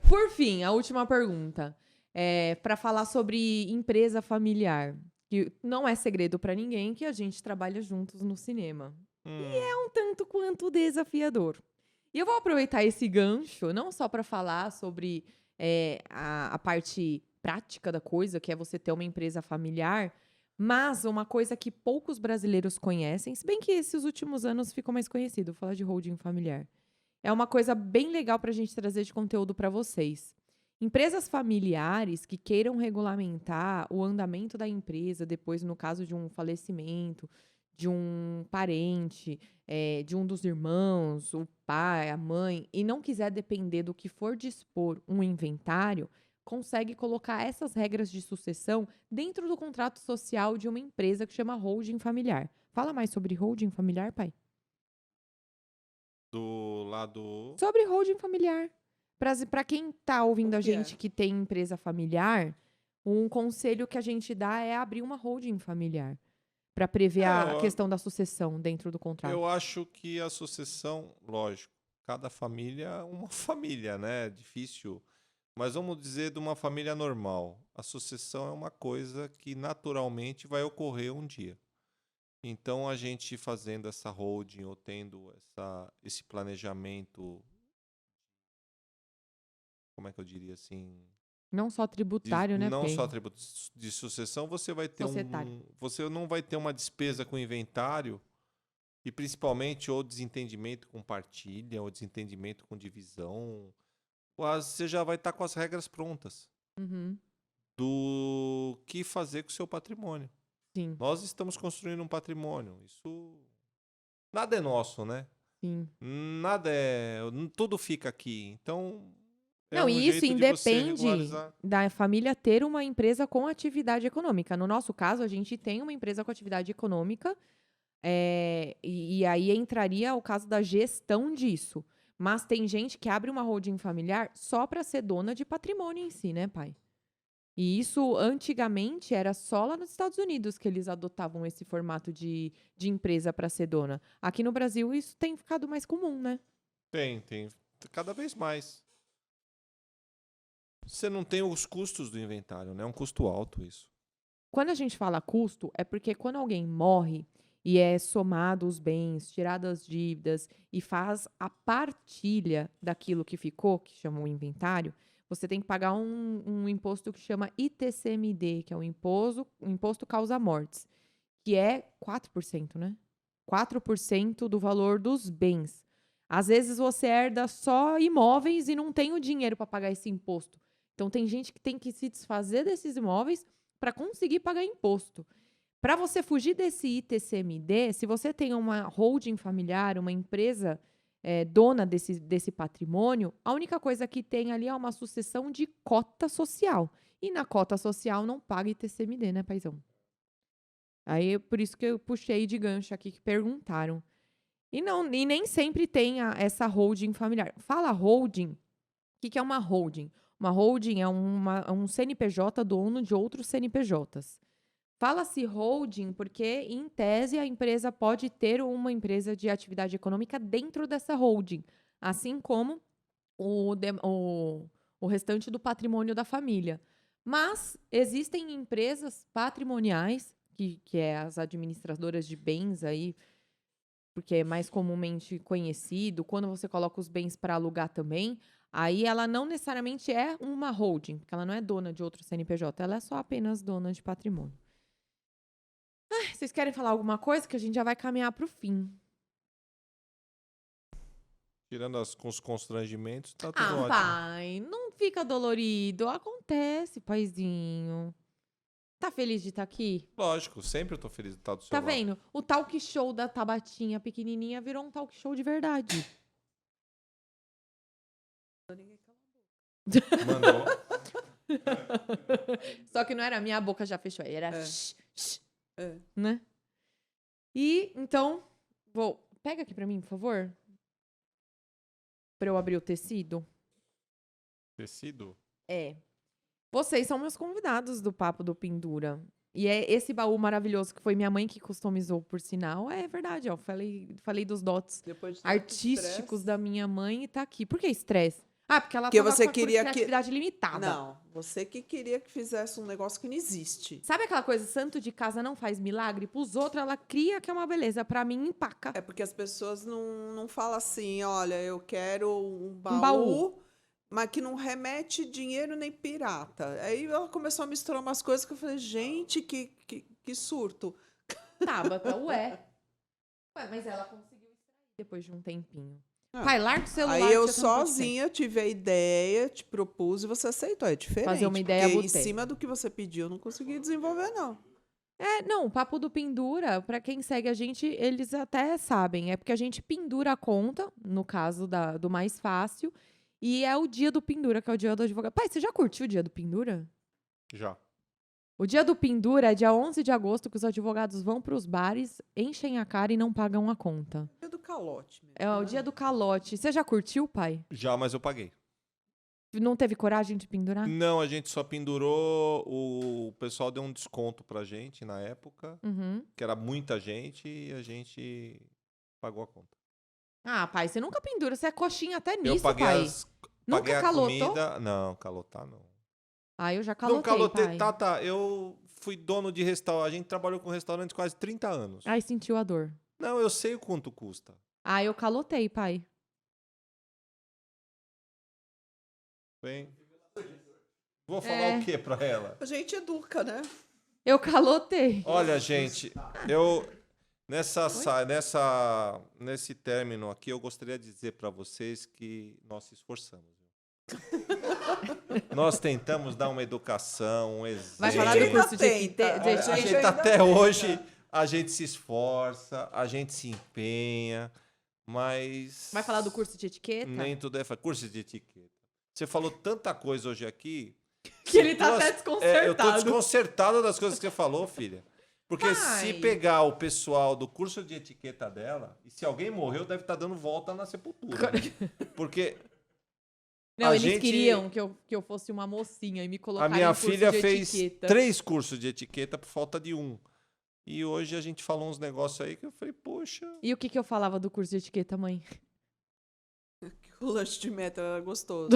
Por fim, a última pergunta. Para falar sobre empresa familiar. Que não é segredo para ninguém que a gente trabalha juntos no cinema. Hum, Um tanto quanto desafiador. E eu vou aproveitar esse gancho, não só para falar sobre a parte prática da coisa, que é você ter uma empresa familiar, mas uma coisa que poucos brasileiros conhecem, se bem que esses últimos anos ficou mais conhecido, falar de holding familiar. É uma coisa bem legal para a gente trazer de conteúdo para vocês. Empresas familiares que queiram regulamentar o andamento da empresa depois, no caso de um falecimento, de um parente, de um dos irmãos, o pai, a mãe, e não quiser depender do que for dispor um inventário, consegue colocar essas regras de sucessão dentro do contrato social de uma empresa que chama holding familiar. Fala mais sobre holding familiar, pai? do lado. Sobre holding familiar. Para quem tá O ouvindo a que é? gente que tem empresa familiar, um conselho que a gente dá é abrir uma holding familiar para prever É, a questão da sucessão dentro do contrato. eu acho que a sucessão, lógico, cada família é uma família, né? Difícil. Mas vamos dizer de uma família normal. A sucessão é uma coisa que naturalmente vai ocorrer um dia. Então a gente fazendo essa holding ou tendo esse planejamento, como é que eu diria assim? Não só tributário, né, Não só Pei? tributo de sucessão, você vai ter Societário. você não vai ter uma despesa com inventário e principalmente ou desentendimento com partilha ou desentendimento com divisão. Você já vai estar com as regras prontas Uhum. do que fazer com o seu patrimônio. Sim, Nós estamos construindo um patrimônio. Isso nada é nosso, né? sim. Nada é, tudo fica aqui. Então é Não, um e isso jeito de você independe regularizar. da família ter uma empresa com atividade econômica. No nosso caso, a gente tem uma empresa com atividade econômica. E aí entraria o caso da gestão disso. Mas tem gente que abre uma holding familiar só para ser dona de patrimônio em si, né, pai? E isso antigamente era só lá nos Estados Unidos que eles adotavam esse formato de empresa para ser dona. Aqui no Brasil isso tem ficado mais comum, né? Tem cada vez mais. Você não tem os custos do inventário, né? É um custo alto isso. Quando a gente fala custo, é porque quando alguém morre e é somado os bens, tiradas as dívidas e faz a partilha daquilo que ficou, que chama o inventário, você tem que pagar um imposto que chama ITCMD, que é o imposto causa mortes, que é 4%, né? 4% do valor dos bens. Às vezes você herda só imóveis e não tem o dinheiro para pagar esse imposto. Então tem gente que tem que se desfazer desses imóveis para conseguir pagar imposto. Para você fugir desse ITCMD, se você tem uma holding familiar, uma empresa dona desse patrimônio, a única coisa que tem ali é uma sucessão de cota social. E na cota social não paga ITCMD, né, paizão? Aí por isso que eu puxei de gancho aqui que perguntaram. E nem sempre tem essa holding familiar. Fala holding, o que é uma holding? Uma holding é um CNPJ dono de outros CNPJs. Fala-se holding porque, em tese, a empresa pode ter uma empresa de atividade econômica dentro dessa holding, assim como o restante do patrimônio da família. Mas existem empresas patrimoniais, que é as administradoras de bens aí, porque é mais comumente conhecido, quando você coloca os bens para alugar também, aí ela não necessariamente é uma holding, porque ela não é dona de outro CNPJ, ela é só apenas dona de patrimônio. Vocês querem falar alguma coisa que a gente já vai caminhar para o fim? Tirando com os constrangimentos, tá tudo ótimo. Pai, não fica dolorido. Acontece, paizinho. Tá feliz de estar aqui? Lógico, sempre eu tô feliz de estar do seu Tá lado. vendo? O talk show da Tabatinha pequenininha virou um talk show de verdade. Mandou. Só que não era minha boca já fechou, era É. shh, É. né? E então, pega aqui pra mim, por favor. Pra eu abrir o tecido. Tecido? É. Vocês são meus convidados do Papo do Pendura. E é esse baú maravilhoso que foi minha mãe que customizou, por sinal. É verdade, ó. Falei dos dotes Depois de tanto artísticos estresse, da minha mãe e tá aqui. Por que estresse? Ah, porque ela Porque tava você com a queria que... criatividade limitada. Não, você que queria que fizesse um negócio que não existe. Sabe aquela coisa, santo de casa não faz milagre? Pros outros, ela cria que é uma beleza. Pra mim, empaca. É porque as pessoas não falam assim, olha, eu quero um Um baú. baú, mas que não remete dinheiro nem pirata. Aí ela começou a misturar umas coisas que eu falei, gente, que surto. Tabata, ué. Ué, mas ela conseguiu extrair depois de um tempinho. Ah, Pai, larga o celular. Aí eu que você não pode ter. sozinha tive a ideia, te propus e você aceitou. É diferente. Fazer uma ideia porque em boteca. cima do que você pediu, eu não consegui desenvolver, não. É, não, o papo do pendura, pra quem segue a gente, eles até sabem. É porque a gente pendura a conta, no caso do mais fácil, e é o dia do pendura, que é o dia do advogado. Pai, você já curtiu o dia do pendura? Já. O dia do pendura é dia 11 de agosto, que os advogados vão pros bares, enchem a cara e não pagam a conta. É do calote mesmo. É o né? dia do calote. Você já curtiu, pai? Já, mas eu paguei. Não teve coragem de pendurar? Não, a gente só pendurou, o pessoal deu um desconto pra gente na época, Uhum. que era muita gente, e a gente pagou a conta. Ah, pai, você nunca pendura, você é coxinha até Eu nisso, paguei pai. paguei Nunca a calotou? comida. Não, calotar não. Ah, eu já Não calotei, calotei, pai. Tata, eu fui dono de restaurante, a gente trabalhou com restaurante quase 30 anos. Ai, sentiu a dor. Não, eu sei o quanto custa. Ah, eu calotei, pai. Bem, vou falar o que pra ela? A gente educa, né? Eu calotei. Olha, gente, nesse término aqui, eu gostaria de dizer para vocês que nós se esforçamos. Nós tentamos dar uma educação, um exemplo. Vai falar gente do ainda curso de tenta. etiqueta? A A gente gente ainda até tenta. hoje, a gente se esforça, a gente se empenha, mas... Vai falar do curso de etiqueta? Nem tudo é curso de etiqueta. Você falou tanta coisa hoje aqui... Que ele tá duas- até desconcertado. eu tô desconcertado das coisas que você falou, filha. Porque se Pai. pegar o pessoal do curso de etiqueta dela, e se alguém morreu, deve estar dando volta na sepultura. Né? Porque Não, a eles gente- queriam que eu fosse uma mocinha e me a colocaram minha em curso filha de fez etiqueta. 3 cursos de etiqueta por falta de um. E hoje a gente falou uns negócios aí que eu falei, poxa... E o que eu falava do curso de etiqueta, mãe? O lanche de meta era gostoso.